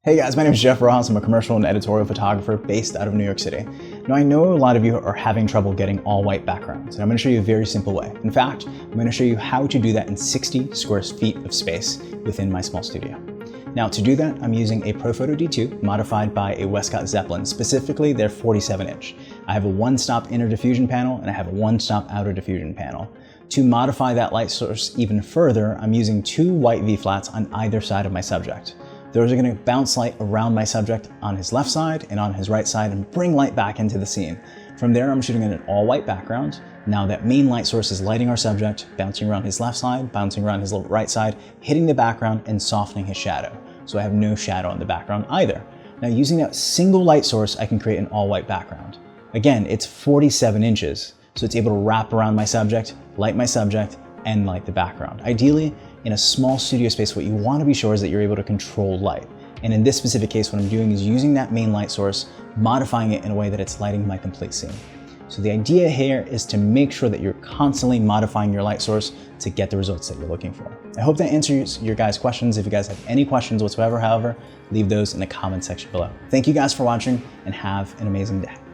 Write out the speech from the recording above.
Hey guys, my name is Jeff Rojas. I'm a commercial and editorial photographer based out of New York City. Now I know a lot of you are having trouble getting all white backgrounds, and I'm going to show you a very simple way. In fact, I'm going to show you how to do that in 60 square feet of space within my small studio. Now to do that, I'm using a ProPhoto D2 modified by a Westcott Zeppelin, specifically their 47-inch. I have a one-stop inner diffusion panel and I have a one-stop outer diffusion panel. To modify that light source even further, I'm using two white V-flats on either side of my subject. Those are going to bounce light around my subject on his left side and on his right side and bring light back into the scene. From there, I'm shooting in an all white background. Now that main light source is lighting our subject, bouncing around his left side, bouncing around his right side, hitting the background and softening his shadow. So I have no shadow in the background either. Now using that single light source, I can create an all white background. Again, it's 47 inches, so it's able to wrap around my subject, and light the background. Ideally, in a small studio space, what you want to be sure is that you're able to control light. And in this specific case, what I'm doing is using that main light source, modifying it in a way that it's lighting my complete scene. So the idea here is to make sure that you're constantly modifying your light source to get the results that you're looking for. I hope that answers your guys' questions. If you guys have any questions whatsoever, however, leave those in the comment section below. Thank you guys for watching and have an amazing day.